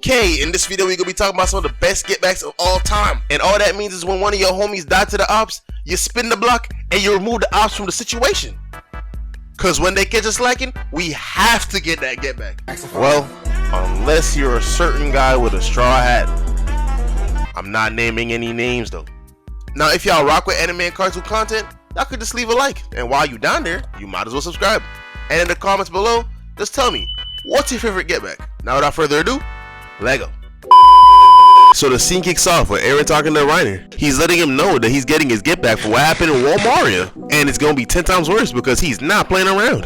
Okay, in this video we're gonna be talking about some of the best get backs of all time. And all that means is when one of your homies died to the ops, you spin the block and you remove the ops from the situation. Cause when they catch us slacking, we have to get that get back. Well, unless you're a certain guy with a straw hat. I'm not naming any names though. Now if y'all rock with anime and cartoon content, y'all could just leave a like. And while you down there, you might as well subscribe. And in the comments below, just tell me, what's your favorite get back? Now without further ado, Lego. So the scene kicks off with Eren talking to Reiner. He's letting him know that he's getting his get back for what happened in Walmaria, and it's gonna be 10 times worse because he's not playing around.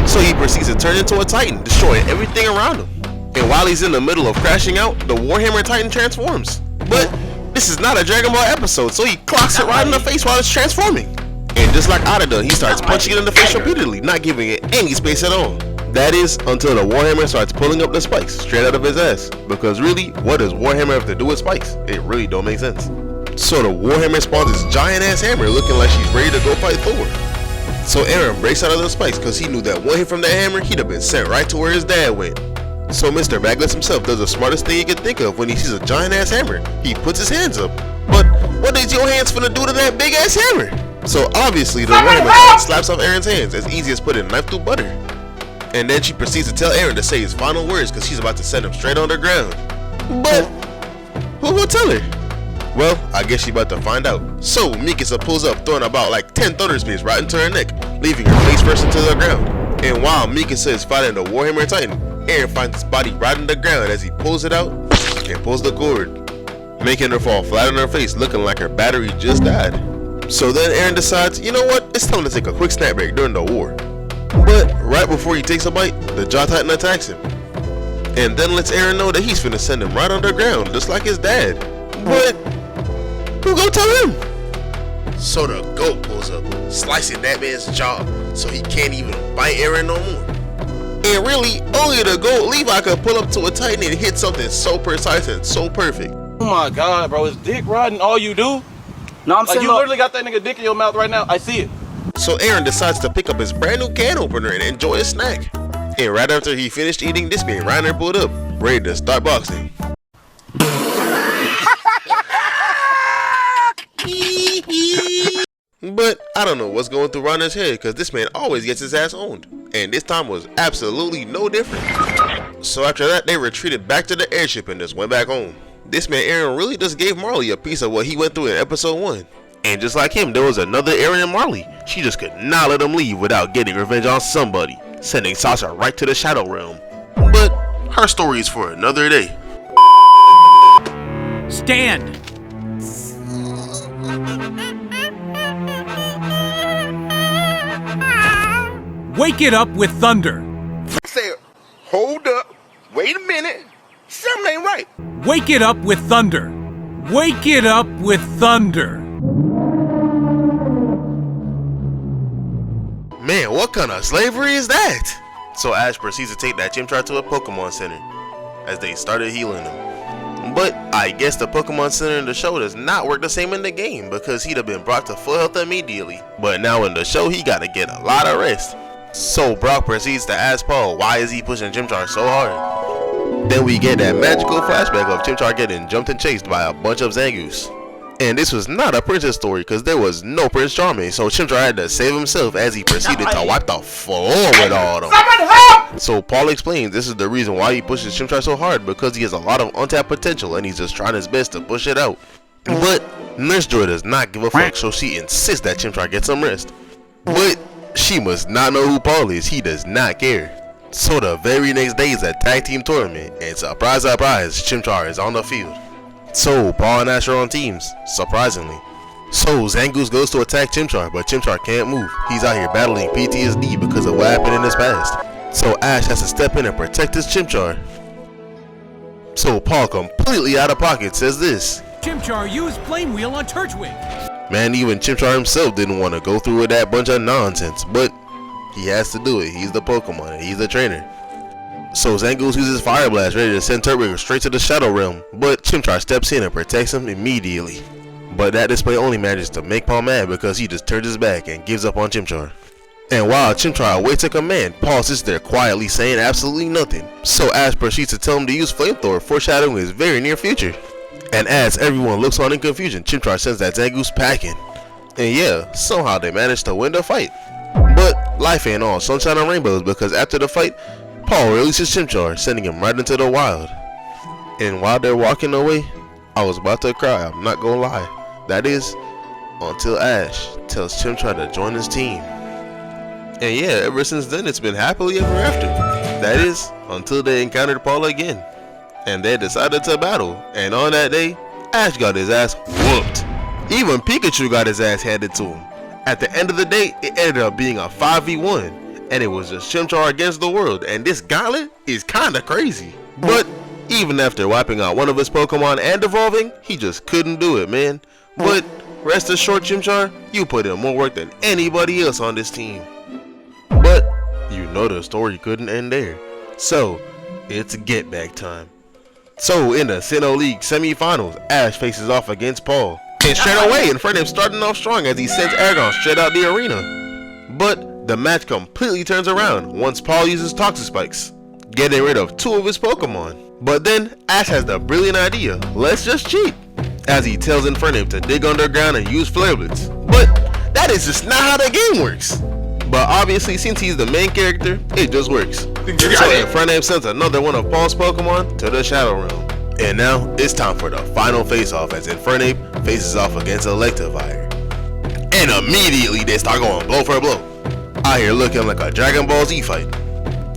So he proceeds to turn into a Titan, destroying everything around him. And while he's in the middle of crashing out, the Warhammer Titan transforms. But this is not a Dragon Ball episode, so he clocks it right in the face while it's transforming. And just like Oda, he starts punching it in the face repeatedly, not giving it any space at all. That is until the Warhammer starts pulling up the spikes straight out of his ass. Because really, what does Warhammer have to do with spikes? It really don't make sense. So the Warhammer spawns this giant ass hammer looking like she's ready to go fight Thor. So Eren breaks out of the spikes because he knew that one hit from that hammer, he'd have been sent right to where his dad went. So Mr. Backless himself does the smartest thing he can think of when he sees a giant ass hammer. He puts his hands up. But what is your hands finna do to that big ass hammer? So obviously the Warhammer slaps off Eren's hands as easy as putting a knife through butter. And then she proceeds to tell Eren to say his final words because she's about to send him straight underground. But who will tell her? Well, I guess she's about to find out. So Mikasa pulls up, throwing about like 10 thunder spears right into her neck, leaving her face first into the ground. And while Mikasa is fighting the Warhammer Titan, Eren finds his body right on the ground as he pulls it out and pulls the cord, making her fall flat on her face, looking like her battery just died. So then Eren decides, you know what, it's time to take a quick snack break during the war. But right before he takes a bite, the Jaw Titan attacks him, and then lets Eren know that he's finna send him right underground, just like his dad. But who gon' tell him? So the goat pulls up, slicing that man's jaw, so he can't even bite Eren no more. And really, only the goat Levi could pull up to a Titan and hit something so precise and so perfect. Oh my god, bro, is dick riding all you do? No, I'm like saying you literally got that nigga dick in your mouth right now. I see it. So Eren decides to pick up his brand new can opener and enjoy a snack. And right after he finished eating, this man Reiner pulled up, ready to start boxing. But I don't know what's going through Reiner's head because this man always gets his ass owned. And this time was absolutely no different. So after that, they retreated back to the airship and just went back home. This man Eren really just gave Marley a piece of what he went through in episode 1. And just like him, there was another Eren and Marley. She just could not let him leave without getting revenge on somebody, sending Sasha right to the Shadow Realm. But her story is for another day. Stand! Wake it up with thunder! Say, hold up, wait a minute, something ain't right. Wake it up with thunder! Wake it up with thunder! Man, what kind of slavery is that? So Ash proceeds to take that Chimchar to a Pokemon Center as they started healing him. But I guess the Pokemon Center in the show does not work the same in the game because he'd have been brought to full health immediately. But now in the show, he gotta get a lot of rest. So Brock proceeds to ask Paul why is he pushing Chimchar so hard. Then we get that magical flashback of Chimchar getting jumped and chased by a bunch of Zangoose. And this was not a princess story because there was no Prince Charming, so Chimchar had to save himself as he proceeded to wipe the floor with all of them. So Paul explains this is the reason why he pushes Chimchar so hard, because he has a lot of untapped potential and he's just trying his best to push it out. But Nurse Joy does not give a fuck, so she insists that Chimchar get some rest. But she must not know who Paul is, he does not care. So the very next day is a tag team tournament, and surprise surprise, Chimchar is on the field. So Paul and Ash are on teams, surprisingly. So Zangoose goes to attack Chimchar, but Chimchar can't move. He's out here battling PTSD because of what happened in his past. So Ash has to step in and protect his Chimchar. So Paul, completely out of pocket, says this. Chimchar used Flame Wheel on Turtwig. Man, even Chimchar himself didn't want to go through with that bunch of nonsense, but he has to do it. He's the Pokemon, he's the trainer. So Zangoose uses Fire Blast ready to send Turtwig straight to the Shadow Realm, but Chimchar steps in and protects him immediately. But that display only manages to make Paul mad because he just turns his back and gives up on Chimchar. And while Chimchar awaits a command, Paul sits there quietly saying absolutely nothing. So Ash proceeds to tell him to use Flamethrower, foreshadowing his very near future. And as everyone looks on in confusion, Chimchar sends that Zangoose packing. And yeah, somehow they managed to win the fight. But life ain't all sunshine and rainbows, because after the fight, Paul releases Chimchar, sending him right into the wild. And while they're walking away, I was about to cry, I'm not gonna lie. That is, until Ash tells Chimchar to join his team. And yeah, ever since then it's been happily ever after. That is, until they encountered Paul again. And they decided to battle. And on that day, Ash got his ass whooped. Even Pikachu got his ass handed to him. At the end of the day, it ended up being a 5v1. And it was just Chimchar against the world. And this gauntlet is kinda crazy. But even after wiping out one of his Pokemon and evolving, he just couldn't do it, man. But rest assured, Chimchar, you put in more work than anybody else on this team. But you know the story couldn't end there. So it's get back time. So in the Sinnoh League semifinals, Ash faces off against Paul. And straight away, Infernape starting off strong as he sends Aragon straight out the arena. But the match completely turns around once Paul uses Toxic Spikes, getting rid of 2 of his Pokemon. But then Ash has the brilliant idea, let's just cheat, as he tells Infernape to dig underground and use Flare Blitz. But that is just not how the game works. But obviously, since he's the main character, it just works. So Infernape sends another one of Paul's Pokemon to the Shadow Realm. And now it's time for the final face-off as Infernape faces off against Electivire. And immediately they start going blow for blow, out here looking like a Dragon Ball Z fight.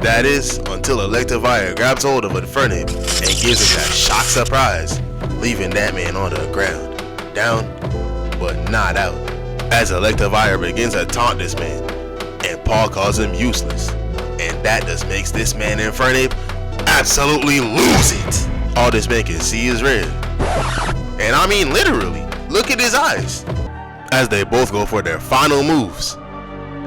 That is, until Electivire grabs hold of Infernape and gives him that shock surprise, leaving that man on the ground, down, but not out, as Electivire begins to taunt this man, and Paul calls him useless, and that just makes this man Infernape absolutely lose it. All this man can see is red, and I mean literally, look at his eyes, as they both go for their final moves.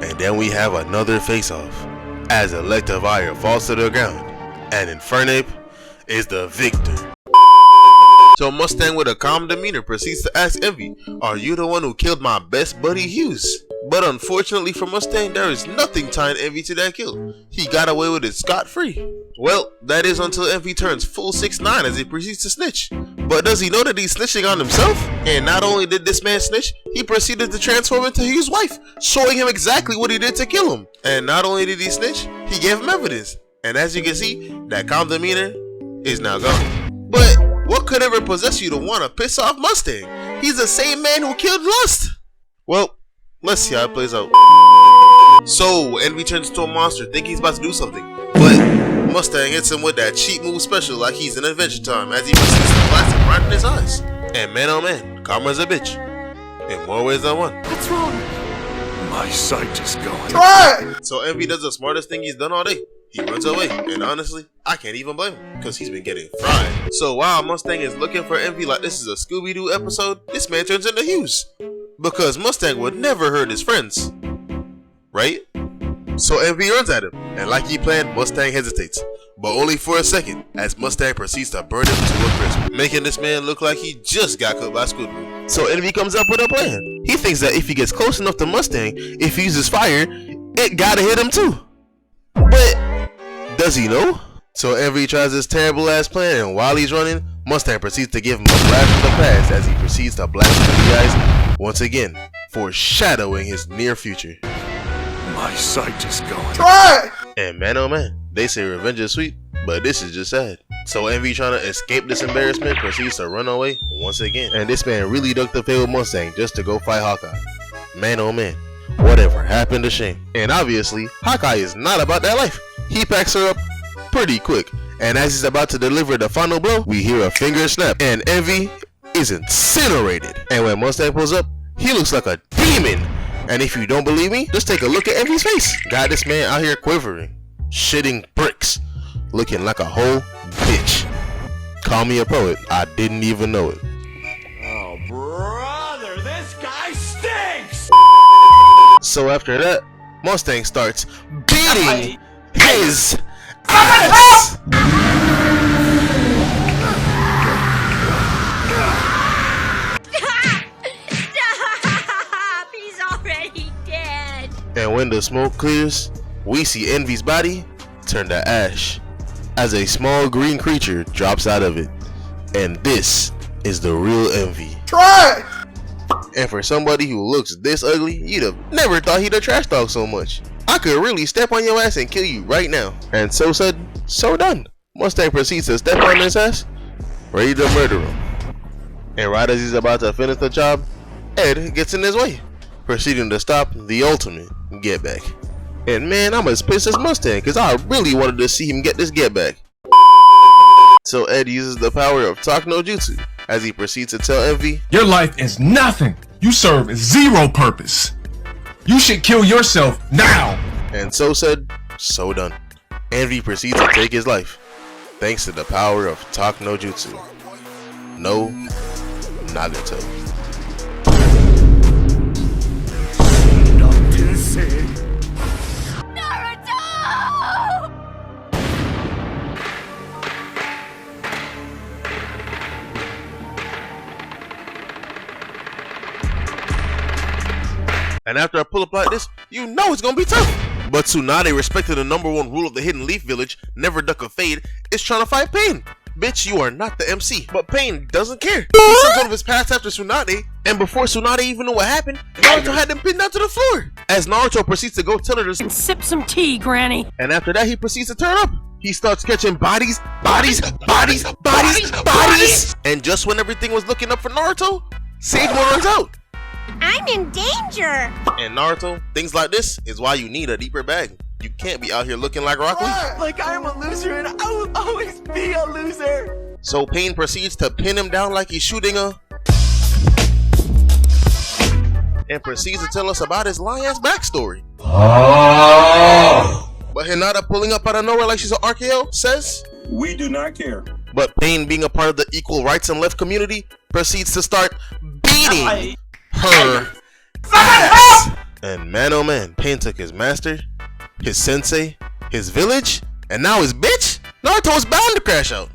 And then we have another face-off, as Electivire falls to the ground, and Infernape is the victor. So Mustang with a calm demeanor proceeds to ask Envy, are you the one who killed my best buddy Hughes? But unfortunately for Mustang, there is nothing tying Envy to that kill. He got away with it scot-free. Well, that is until Envy turns full 6'9" as he proceeds to snitch. But does he know that he's snitching on himself? And not only did this man snitch, he proceeded to transform into Hughes' wife, showing him exactly what he did to kill him. And not only did he snitch, he gave him evidence. And as you can see, that calm demeanor is now gone. But what could ever possess you to want to piss off Mustang? He's the same man who killed Lust. Well, let's see how it plays out. So Envy turns into a monster, thinking he's about to do something, but Mustang hits him with that cheat move special like he's in Adventure Time, as he proceeds to blast him right in his eyes. And man oh man, karma's a bitch, in more ways than one. What's wrong? My sight is going. So Envy does the smartest thing he's done all day. He runs away, and honestly, I can't even blame him, because he's been getting fried. So while Mustang is looking for Envy like this is a Scooby-Doo episode, this man turns into Hughes, because Mustang would never hurt his friends, right? So Envy runs at him, and like he planned, Mustang hesitates, but only for a second, as Mustang proceeds to burn him to a crisp, making this man look like he just got cooked by Scooby-Doo. So Envy comes up with a plan. He thinks that if he gets close enough to Mustang, if he uses fire, it gotta hit him too. But does he know? So Envy tries this terrible ass plan, and while he's running, Mustang proceeds to give him a blast from the past as he proceeds to blast him in the eyes once again, foreshadowing his near future. My sight is going. And man oh man, they say revenge is sweet, but this is just sad. So Envy, trying to escape this embarrassment, proceeds to run away once again. And this man really ducked the failed Mustang just to go fight Hawkeye. Man oh man, whatever happened to Shane? And obviously, Hawkeye is not about that life. He packs her up pretty quick, and as he's about to deliver the final blow, we hear a finger snap, and Envy is incinerated. And when Mustang pulls up, he looks like a demon. And if you don't believe me, just take a look at Envy's face. Got this man out here quivering, shitting bricks, looking like a whole bitch. Call me a poet, I didn't even know it. Oh, brother, this guy stinks! So after that, Mustang starts beating his ass. Stop! He's already dead. And when the smoke clears, we see Envy's body turn to ash as a small green creature drops out of it. And this is the real Envy. Try! And for somebody who looks this ugly, you'd have never thought he'd have trash talk so much. I could really step on your ass and kill you right now. And so said, so done. Mustang proceeds to step on his ass, ready to murder him. And right as he's about to finish the job, Ed gets in his way, proceeding to stop the ultimate get back. And man, I'm as pissed as Mustang because I really wanted to see him get this get back. So Ed uses the power of Talk No Jutsu as he proceeds to tell Envy, your life is nothing. You serve zero purpose. You should kill yourself now. And so said, so done. Envy proceeds to take his life, thanks to the power of Talk No Jutsu. No Nagato. And after a pull up like this, you know it's gonna be tough. But Tsunade, respecting the #1 rule of the Hidden Leaf Village, never duck a fade, is trying to fight Pain. Bitch, you are not the MC. But Pain doesn't care. He sends one of his paths after Tsunade, and before Tsunade even knew what happened, Naruto had them pinned down to the floor. As Naruto proceeds to go tell her to sip some tea, Granny. And after that, he proceeds to turn up. He starts catching bodies. And just when everything was looking up for Naruto, Sage Mode runs out. I'm in danger! And Naruto, things like this is why you need a deeper bag. You can't be out here looking like Rock Lee. Like I'm a loser and I will always be a loser. So Pain proceeds to pin him down like he's shooting a... and proceeds to tell us about his lying-ass backstory. But Hinata, pulling up out of nowhere like she's an RKO, says, We do not care. But Pain, being a part of the equal rights and left community, proceeds to start beating her ass. And man oh man, Pain took his master, his sensei, his village, and now his bitch. Naruto was bound to crash out.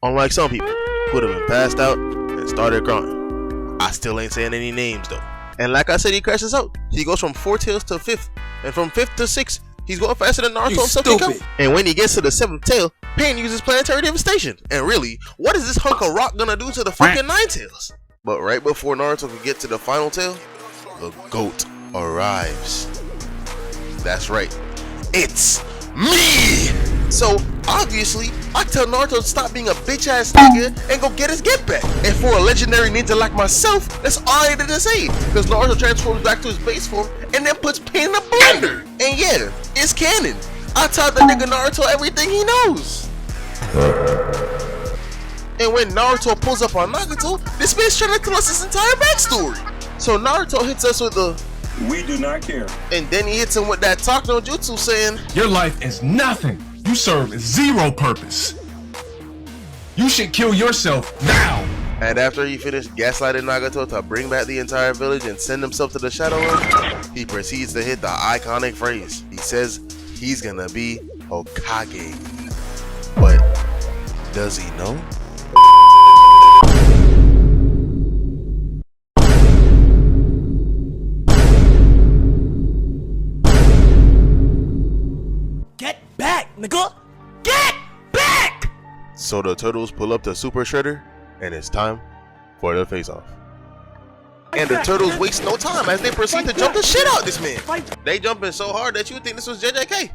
Unlike some people who would have been passed out and started crying. I still ain't saying any names though. And like I said, he crashes out. He goes from 4 tails to 5th, and from 5th to 6th, he's going faster than Naruto himself can go. And when he gets to the 7th tail, Pain uses planetary devastation. And really, what is this hunk of rock gonna do to the fucking 9 tails? But right before Naruto can get to the final tail, the GOAT arrives. That's right, it's me! So obviously, I tell Naruto to stop being a bitch ass nigga and go get his get back. And for a legendary ninja like myself, that's all I needed to say. Because Naruto transforms back to his base form and then puts Pain in a blender. And yeah, it's canon. I taught the nigga Naruto everything he knows. And when Naruto pulls up on Nagato, this man's trying to tell us his entire backstory. So Naruto hits us with the We do not care. And then he hits him with that Talk No Jutsu saying, your life is nothing. You serve zero purpose. You should kill yourself now. And after he finished gaslighting Nagato to bring back the entire village and send himself to the Shadow Realm, he proceeds to hit the iconic phrase. He says he's gonna be Hokage. But does he know? Get back, nigga! Get back! So the turtles pull up to Super Shredder, and it's time for the face-off. And the turtles waste no time as they proceed to jump the shit out this man. They jumping so hard that you would think this was JJK.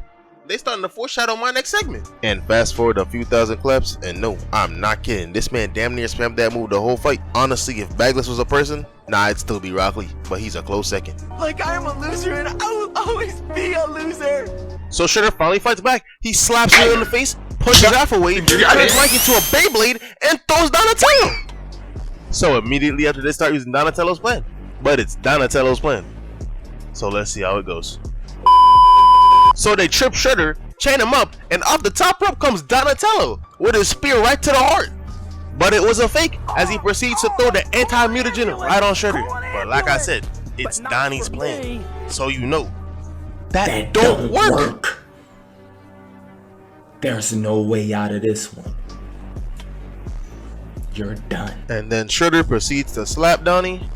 They starting to foreshadow my next segment. And fast forward a few thousand claps, and no, I'm not kidding. This man damn near spammed that move the whole fight. Honestly, if Bagless was a person, nah, it'd still be Rock Lee, but he's a close second. Like I'm a loser and I will always be a loser. So Shredder finally fights back. He slaps Lee in the face, pushes half away, turns Mike into a Beyblade, and throws Donatello. So immediately after they start using Donatello's plan. But it's Donatello's plan. So let's see how it goes. So they trip Shredder, chain him up, and off the top rope comes Donatello with his spear right to the heart. But it was a fake as he proceeds to throw the anti-mutagen right on Shredder. But like I said, it's Donnie's plan. So you know, that don't work. There's no way out of this one. You're done. And then Shredder proceeds to slap Donnie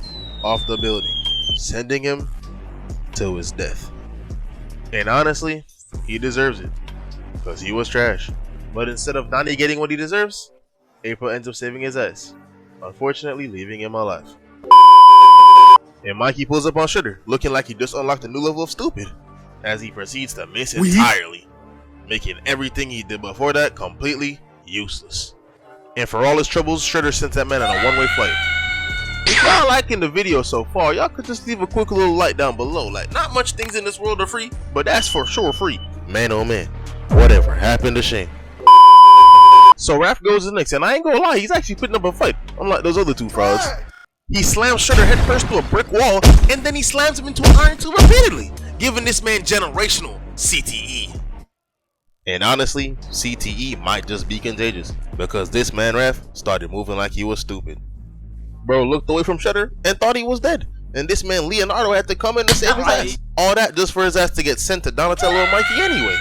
off the building, sending him to his death. And honestly, he deserves it, because he was trash. But instead of Nani getting what he deserves, April ends up saving his ass, unfortunately leaving him alive. And Mikey pulls up on Shredder, looking like he just unlocked a new level of stupid, as he proceeds to miss entirely, making everything he did before that completely useless. And for all his troubles, Shredder sent that man on a one-way flight. If y'all liking the video so far, y'all could just leave a quick little like down below. Like, not much things in this world are free, but that's for sure free. Man oh man, whatever happened to Shane? So Raph goes in next, and I ain't gonna lie, he's actually putting up a fight, unlike those other two frauds. He slams Shredder headfirst to a brick wall, and then he slams him into an iron tube repeatedly, giving this man generational CTE. And honestly, CTE might just be contagious, because this man Raph started moving like he was stupid. Bro looked away from Shredder and thought he was dead, and this man Leonardo had to come in and save his ass. All that just for his ass to get sent to Donatello and Mikey anyway.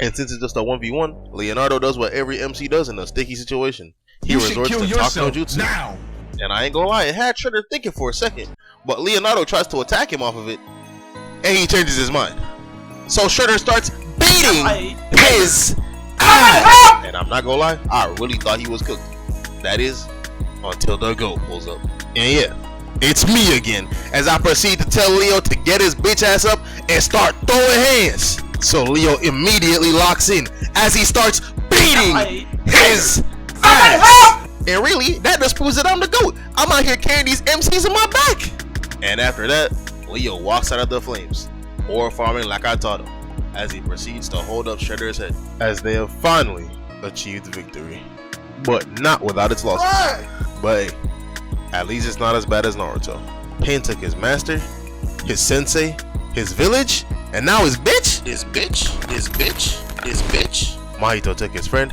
And since it's just a 1v1, Leonardo does what every MC does in a sticky situation. He resorts to talk no jutsu. Now. And I ain't gonna lie, it had Shredder thinking for a second, but Leonardo tries to attack him off of it, and he changes his mind. So Shredder starts beating his ass! And I'm not gonna lie, I really thought he was cooked. That is, until the GOAT pulls up. And yeah, it's me again, as I proceed to tell Leo to get his bitch ass up and start throwing hands. So Leo immediately locks in, as he starts beating his ass. And really, that just proves that I'm the GOAT. I'm out here carrying these MCs in my back. And after that, Leo walks out of the flames, or farming like I taught him, as he proceeds to hold up Shredder's head, as they have finally achieved victory. But not without its losses. But hey, at least it's not as bad as Naruto. Pain took his master, his sensei, his village, and now his bitch? His bitch? His bitch? His bitch? Mahito took his friend,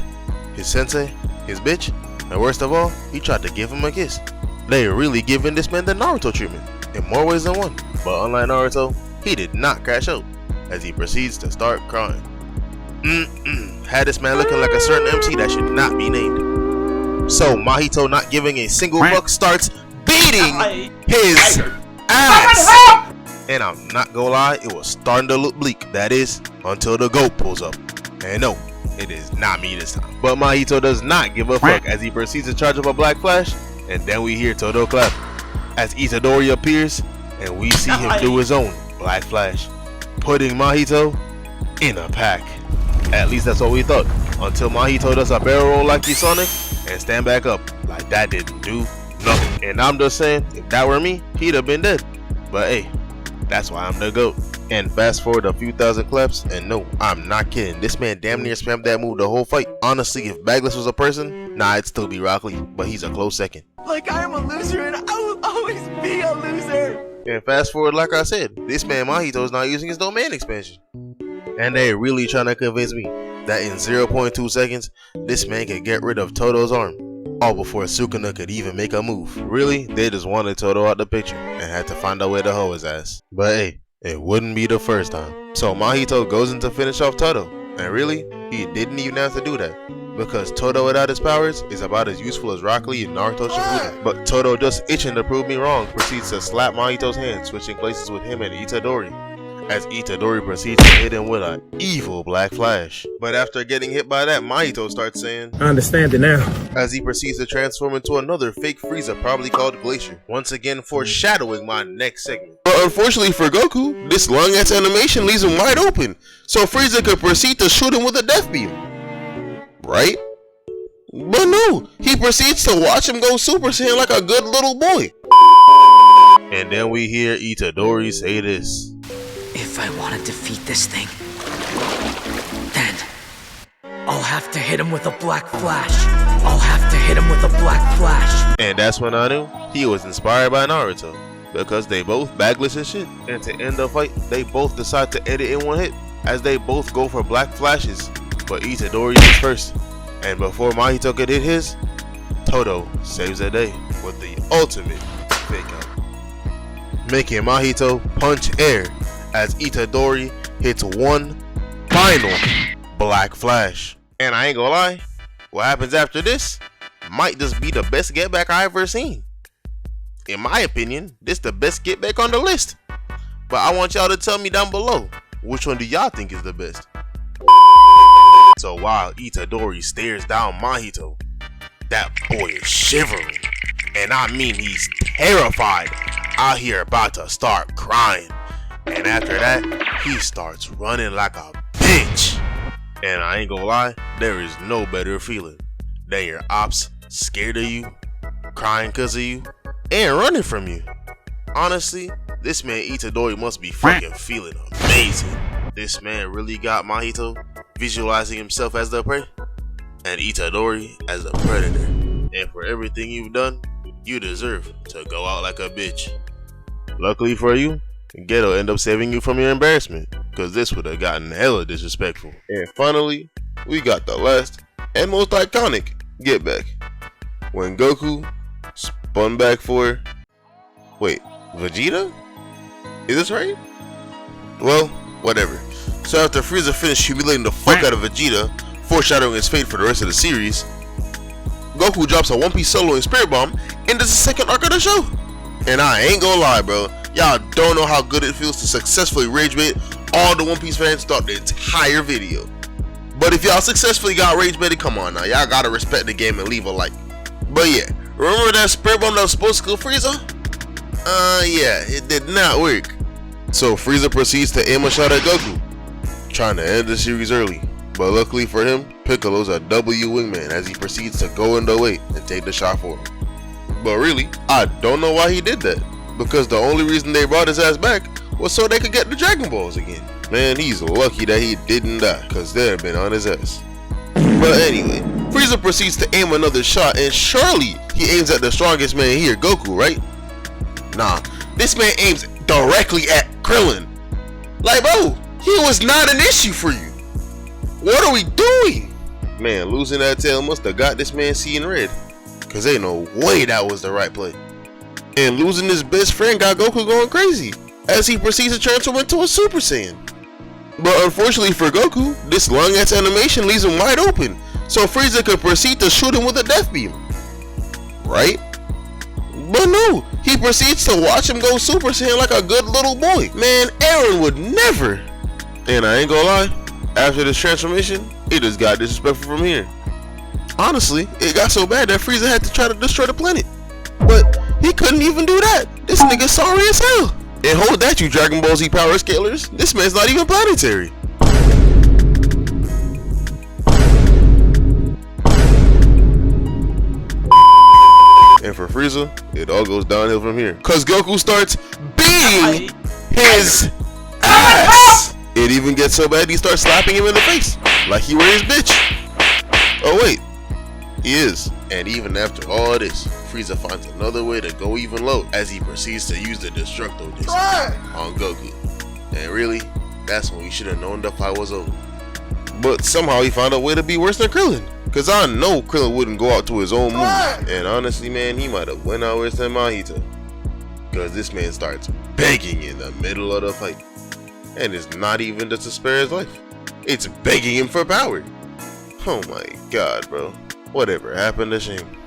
his sensei, his bitch, and worst of all, he tried to give him a kiss. They are really giving this man the Naruto treatment, in more ways than one. But unlike Naruto, he did not crash out, as he proceeds to start crying. Had this man looking like a certain MC that should not be named. So Mahito, not giving a single fuck, starts beating his ass. And I'm not gonna lie, it was starting to look bleak. That is, until the GOAT pulls up. And no, it is not me this time. But Mahito does not give a fuck, as he proceeds to charge up a Black Flash, and then we hear Todo clap as Itadori appears, and we see him do his own Black Flash, putting Mahito in a pack. At least that's what we thought, until Mahito does a barrel roll like he's Sonic and stand back up like that didn't do nothing. And I'm just saying, if that were me, he'd have been dead. But hey, that's why I'm the GOAT. And fast forward a few thousand claps, and no, I'm not kidding, this man damn near spammed that move the whole fight. Honestly, if Bagless was a person, nah, it'd still be Rock Lee, but he's a close second. Like I am a loser and I will always be a loser. And fast forward, like I said, this man Mahito's not using his domain expansion. And they really trying to convince me that in 0.2 seconds, this man could get rid of Todo's arm, all before Sukuna could even make a move. Really, they just wanted Todo out the picture and had to find a way to hoe his ass. But hey, it wouldn't be the first time. So Mahito goes in to finish off Todo, and really, he didn't even have to do that, because Todo without his powers is about as useful as Rock Lee and Naruto Shippuden. But Todo, just itching to prove me wrong, proceeds to slap Mahito's hand, switching places with him and Itadori, as Itadori proceeds to hit him with an evil Black Flash. But after getting hit by that, Mahito starts saying, I understand it now. as he proceeds to transform into another fake Frieza, probably called Glacier, once again foreshadowing my next segment. But unfortunately for Goku, this long ass animation leaves him wide open, so Frieza could proceed to shoot him with a death beam. Right? But no, he proceeds to watch him go Super Saiyan like a good little boy. And then we hear Itadori say this. If I want to defeat this thing, then I'll have to hit him with a Black Flash. I'll have to hit him with a Black Flash. And that's when I knew he was inspired by Naruto, because they both bagless as shit. And to end the fight, they both decide to end it in one hit, as they both go for Black Flashes. But Itadori is first, and before Mahito could hit his, Todo saves the day with the ultimate fake out, making Mahito punch air as Itadori hits one final Black Flash. And I ain't gonna lie, what happens after this might just be the best get back I ever seen. In my opinion, this the best get back on the list. But I want y'all to tell me down below, which one do y'all think is the best? So while Itadori stares down Mahito, that boy is shivering. And I mean he's terrified, out here about to start crying. And after that, he starts running like a bitch. And I ain't gonna lie, there is no better feeling than your ops scared of you, crying cause of you, and running from you. Honestly, this man Itadori must be fucking feeling amazing. This man really got Mahito visualizing himself as the prey, and Itadori as the predator. And for everything you've done, you deserve to go out like a bitch. Luckily for you, Geto ended up saving you from your embarrassment, cause this would have gotten hella disrespectful. And finally, we got the last and most iconic get back. When Goku spun back for, wait, Vegeta? Is this right? Well, whatever. So after Frieza finished humiliating the fuck out of Vegeta, foreshadowing his fate for the rest of the series, Goku drops a One Piece soloing Spirit Bomb, and this is the second arc of the show. And I ain't gonna lie, bro, y'all don't know how good it feels to successfully rage bait all the One Piece fans throughout the entire video. But if y'all successfully got rage baited, come on now, y'all gotta respect the game and leave a like. But yeah, remember that Spirit Bomb that was supposed to kill Frieza? Yeah, it did not work. So Frieza proceeds to aim a shot at Goku, trying to end the series early. But luckily for him, Piccolo's a W wingman as he proceeds to go in the way and take the shot for him. But really, I don't know why he did that, because the only reason they brought his ass back was so they could get the Dragon Balls again. Man, he's lucky that he didn't die, cause they'd have been on his ass. But anyway, Frieza proceeds to aim another shot, and surely he aims at the strongest man here, Goku, right? Nah, this man aims directly at Krillin. Like, bro, he was not an issue for you. What are we doing? Man, losing that tail must have got this man seeing red, cause ain't no way that was the right play. And losing his best friend got Goku going crazy, as he proceeds to transform into a Super Saiyan. But unfortunately for Goku, this long ass animation leaves him wide open, so Frieza could proceed to shoot him with a death beam. Right? But no, he proceeds to watch him go Super Saiyan like a good little boy. Man, Eren would never. And I ain't gonna lie, after this transformation, it just got disrespectful from here. Honestly, it got so bad that Frieza had to try to destroy the planet. But he couldn't even do that. This nigga's sorry as hell. And hold that, you Dragon Ball Z power scalers. This man's not even planetary. And for Frieza, it all goes downhill from here, cause Goku starts beating his ass. It even gets so bad he starts slapping him in the face like he were his bitch. Oh wait, he is. And even after all this, Frieza finds another way to go even low as he proceeds to use the Destructo Disc on Goku. And really, that's when we should have known the fight was over. But somehow he found a way to be worse than Krillin. Cause I know Krillin wouldn't go out to his own move. And honestly, man, he might have went out worse than Mahito. Cause this man starts begging in the middle of the fight. And it's not even just to spare his life. It's begging him for power. Oh my god, bro. Whatever happened to Shame?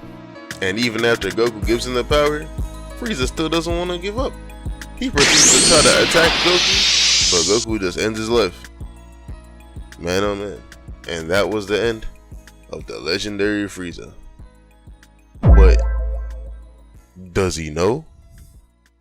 And even after Goku gives him the power, Frieza still doesn't want to give up. He proceeds to try to attack Goku, but Goku just ends his life. Man oh man. And that was the end of the legendary Frieza. But does he know?